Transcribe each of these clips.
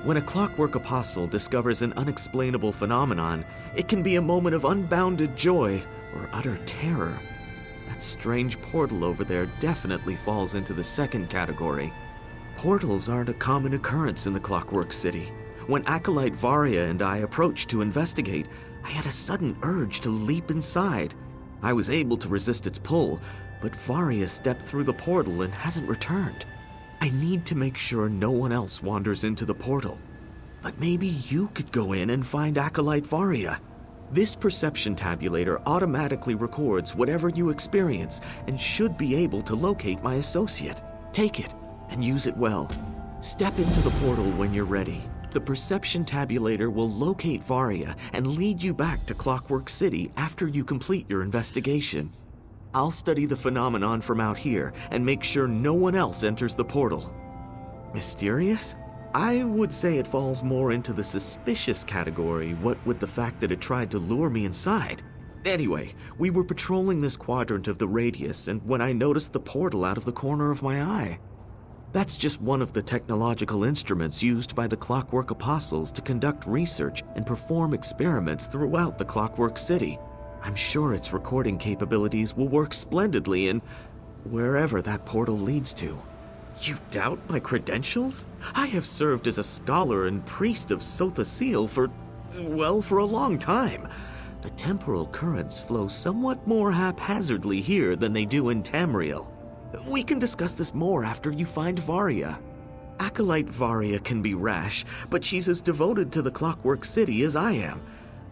When a Clockwork apostle discovers an unexplainable phenomenon, it can be a moment of unbounded joy or utter terror. That strange portal over there definitely falls into the second category. Portals aren't a common occurrence in the Clockwork City. When Acolyte Varia and I approached to investigate, I had a sudden urge to leap inside. I was able to resist its pull, but Varia stepped through the portal and hasn't returned. I need to make sure no one else wanders into the portal. But maybe you could go in and find Acolyte Varia. This perception tabulator automatically records whatever you experience and should be able to locate my associate. Take it and use it well. Step into the portal when you're ready. The perception tabulator will locate Varia and lead you back to Clockwork City after you complete your investigation. I'll study the phenomenon from out here and make sure no one else enters the portal. Mysterious? I would say it falls more into the suspicious category, what with the fact that it tried to lure me inside. Anyway, we were patrolling this quadrant of the radius, and when I noticed the portal out of the corner of my eye. That's just one of the technological instruments used by the Clockwork Apostles to conduct research and perform experiments throughout the Clockwork City. I'm sure its recording capabilities will work splendidly in wherever that portal leads to. You doubt my credentials? I have served as a scholar and priest of Sotha Seal for a long time. The temporal currents flow somewhat more haphazardly here than they do in Tamriel. We can discuss this more after you find Varia. Acolyte Varia can be rash, but she's as devoted to the Clockwork City as I am.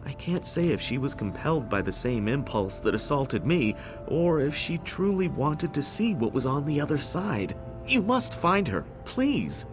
I can't say if she was compelled by the same impulse that assaulted me, or if she truly wanted to see what was on the other side. You must find her, please.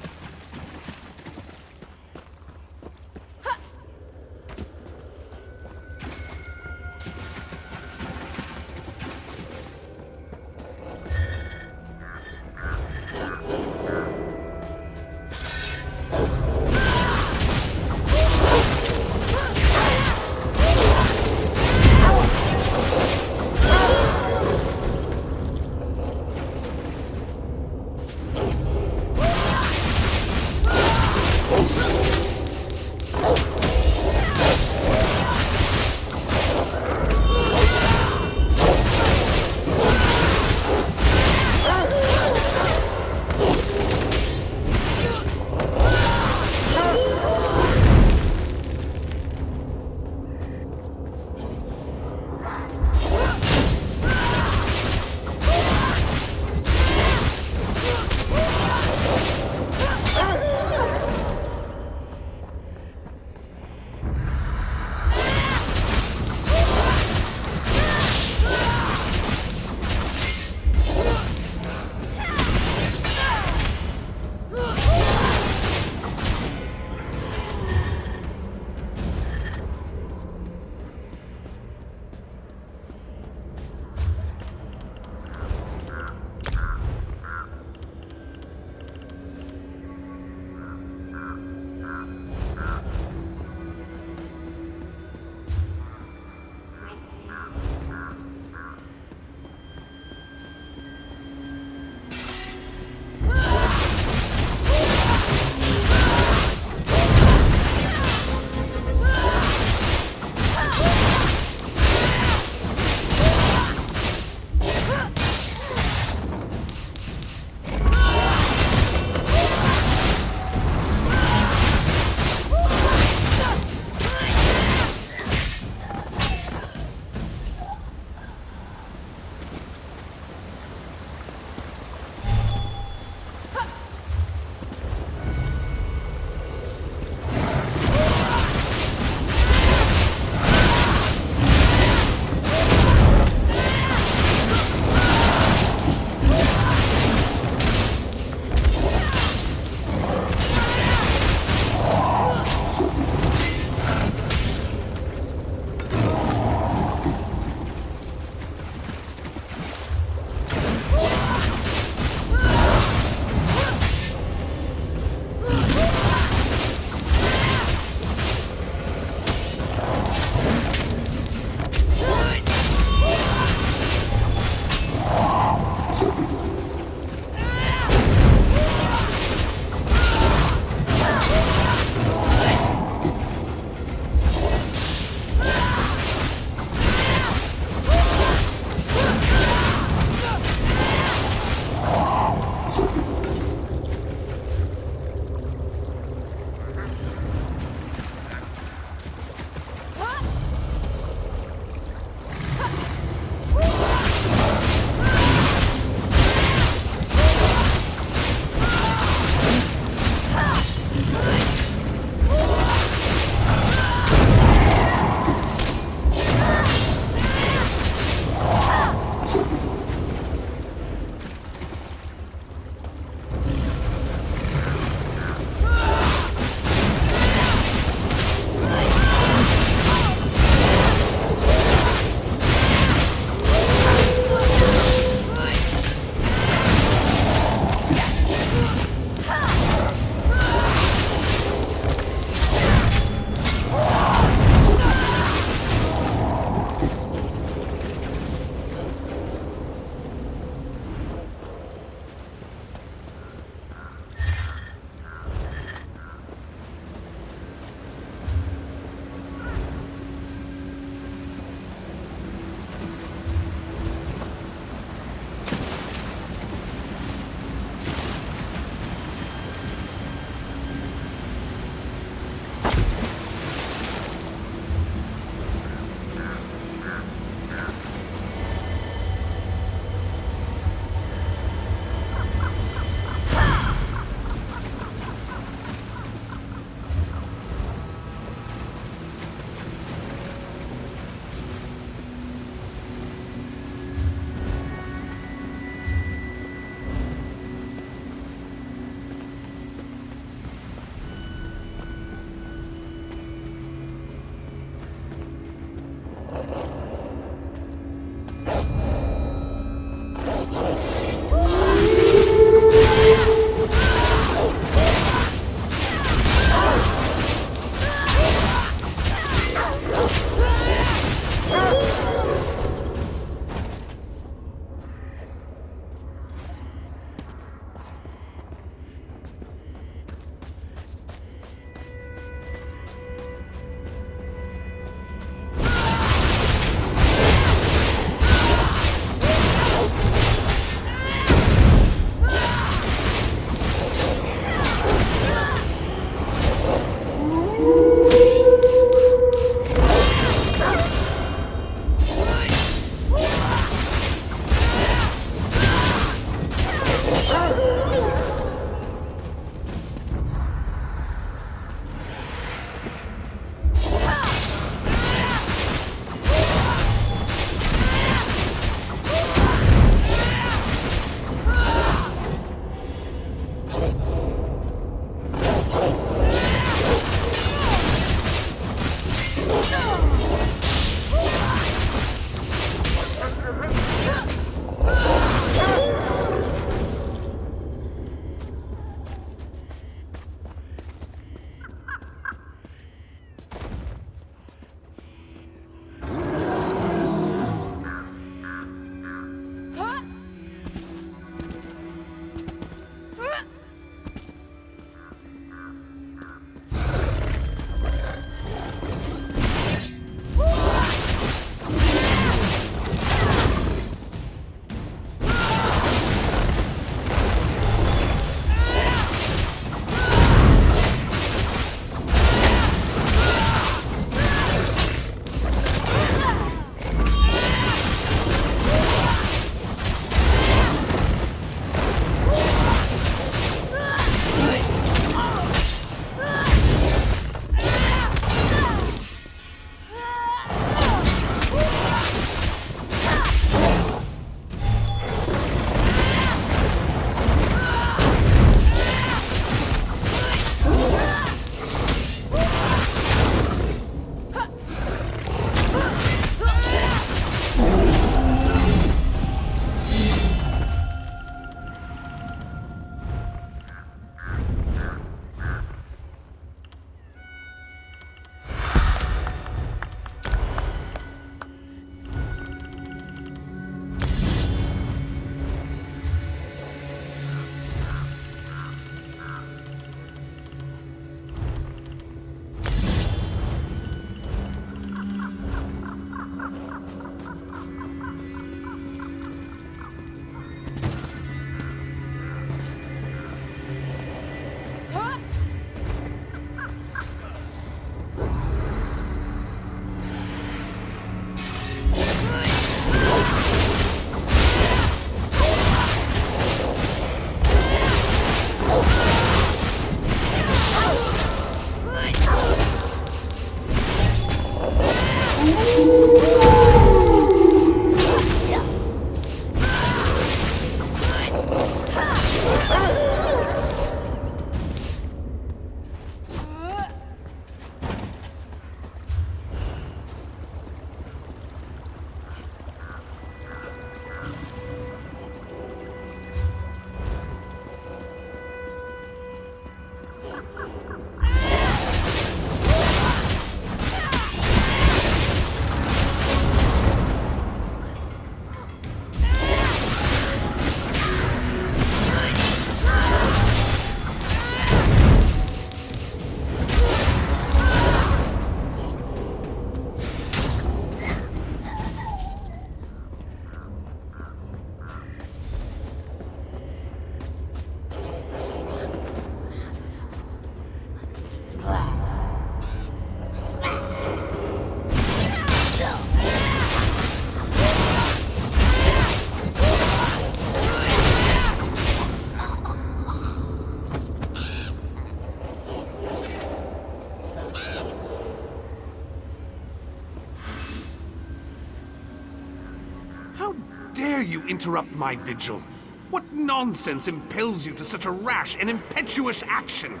Dare you interrupt my vigil? What nonsense impels you to such a rash and impetuous action?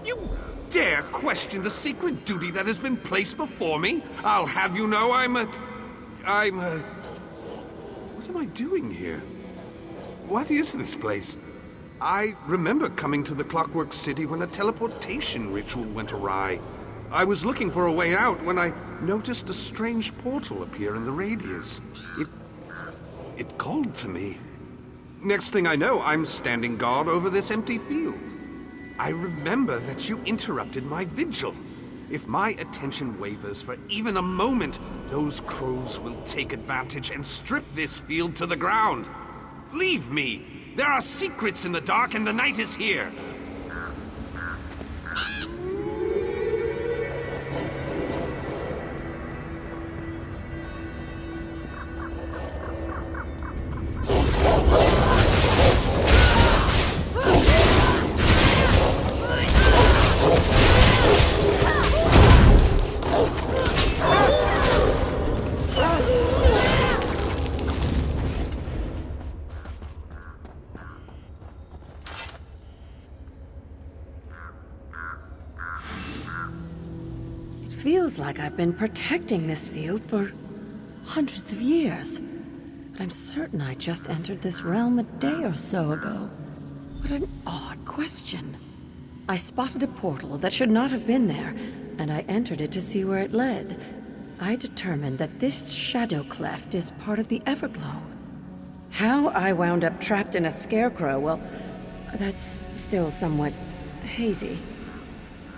You dare question the sacred duty that has been placed before me? I'll have you know What am I doing here? What is this place? I remember coming to the Clockwork City when a teleportation ritual went awry. I was looking for a way out when I noticed a strange portal appear in the radius. It called to me. Next thing I know, I'm standing guard over this empty field. I remember that you interrupted my vigil. If my attention wavers for even a moment, those crows will take advantage and strip this field to the ground. Leave me! There are secrets in the dark and the night is here! Feels like I've been protecting this field for hundreds of years. But I'm certain I just entered this realm a day or so ago. What an odd question. I spotted a portal that should not have been there, and I entered it to see where it led. I determined that this shadow cleft is part of the Everglow. How I wound up trapped in a scarecrow, well, that's still somewhat hazy.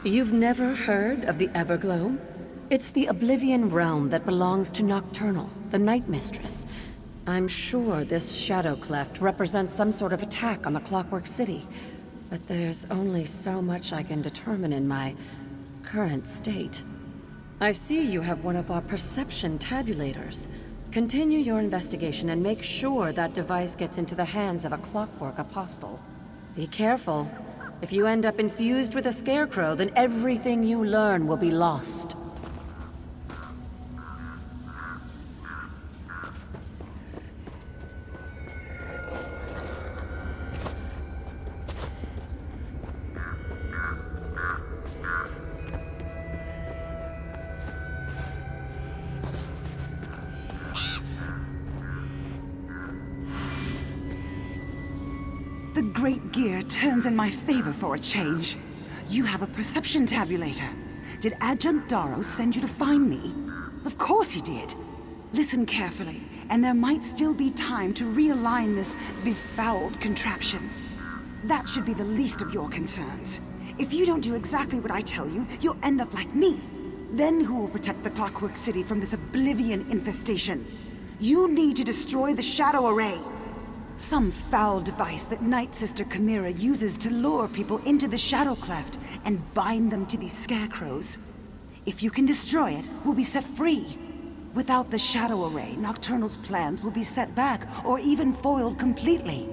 You've never heard of the Everglow? It's the Oblivion realm that belongs to Nocturnal, the Night Mistress. I'm sure this shadow cleft represents some sort of attack on the Clockwork City, but there's only so much I can determine in my current state. I see you have one of our perception tabulators. Continue your investigation and make sure that device gets into the hands of a Clockwork apostle. Be careful. If you end up infused with a scarecrow, then everything you learn will be lost. The Great Gear turns in my favor for a change. You have a perception tabulator. Did Adjunct Darrow send you to find me? Of course he did. Listen carefully, and there might still be time to realign this befouled contraption. That should be the least of your concerns. If you don't do exactly what I tell you, you'll end up like me. Then who will protect the Clockwork City from this Oblivion infestation? You need to destroy the Shadow Array. Some foul device that Night Sister Chimera uses to lure people into the Shadow Cleft and bind them to these scarecrows. If you can destroy it, we'll be set free. Without the Shadow Array, Nocturnal's plans will be set back or even foiled completely.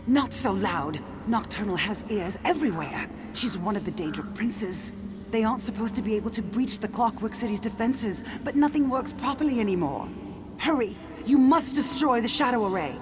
Not so loud. Nocturnal has ears everywhere. She's one of the Daedric princes. They aren't supposed to be able to breach the Clockwork City's defenses, but nothing works properly anymore. Hurry! You must destroy the Shadow Array!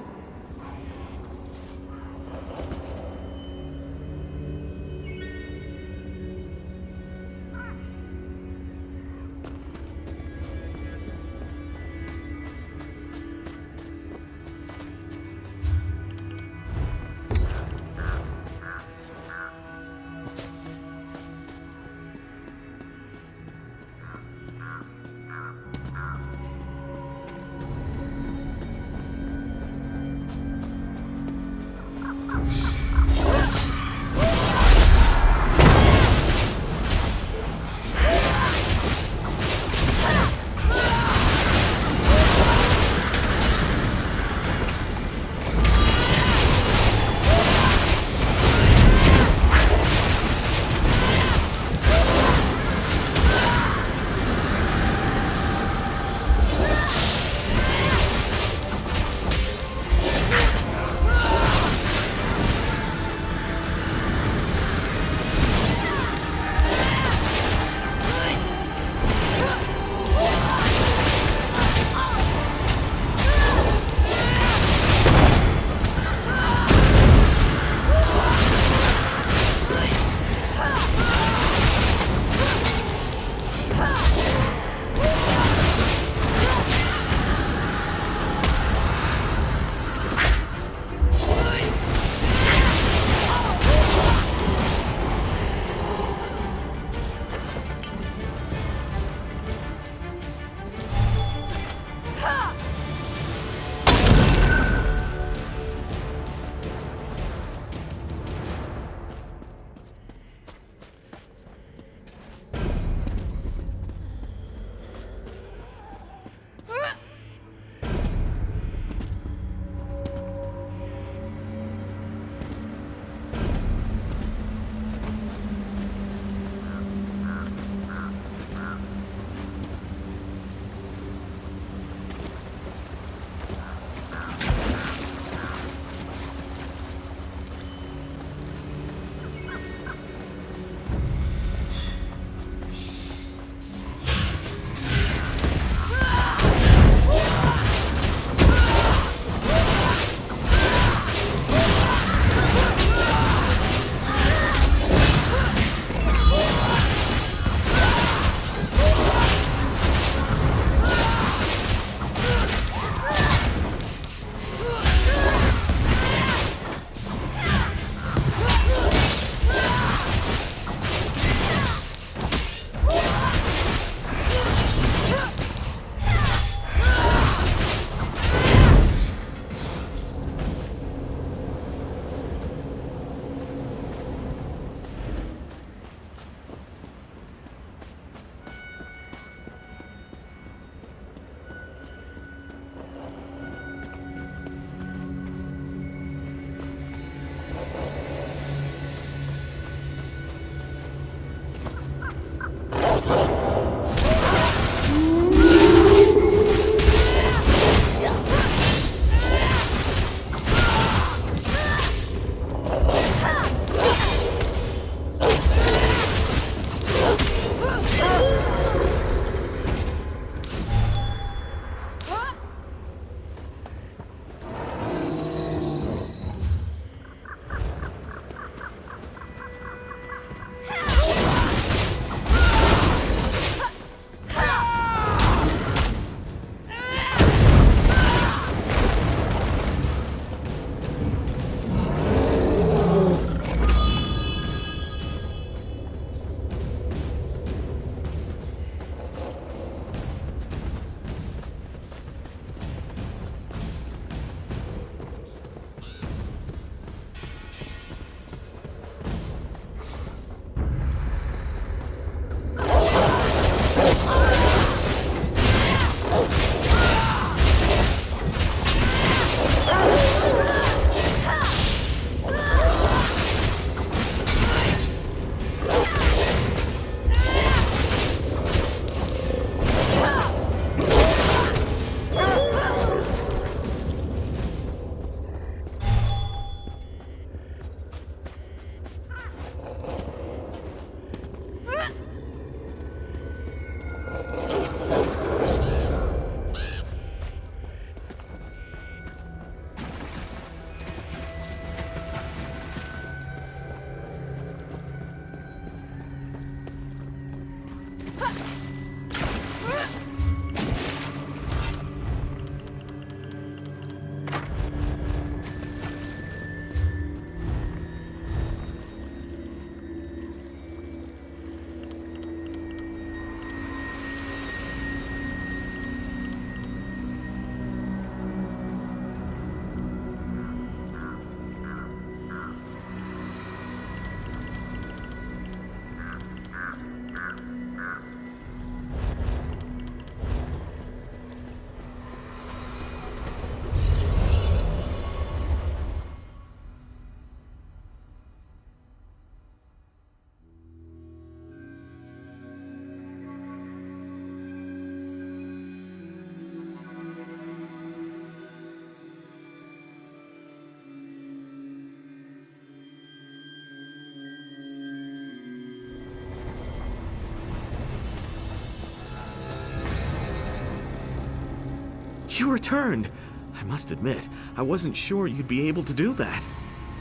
You returned! I must admit, I wasn't sure you'd be able to do that.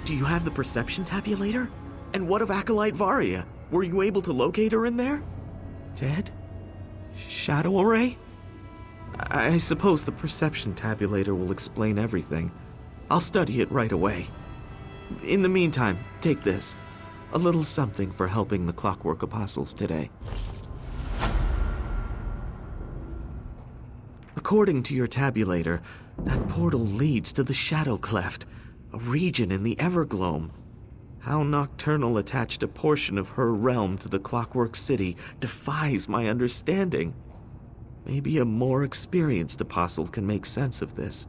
Do you have the perception tabulator? And what of Acolyte Varia? Were you able to locate her in there? Dead? Shadow array? I suppose the perception tabulator will explain everything. I'll study it right away. In the meantime, take this. A little something for helping the Clockwork Apostles today. According to your tabulator, that portal leads to the Shadow Cleft, a region in the Evergloam. How Nocturnal attached a portion of her realm to the Clockwork City defies my understanding. Maybe a more experienced apostle can make sense of this.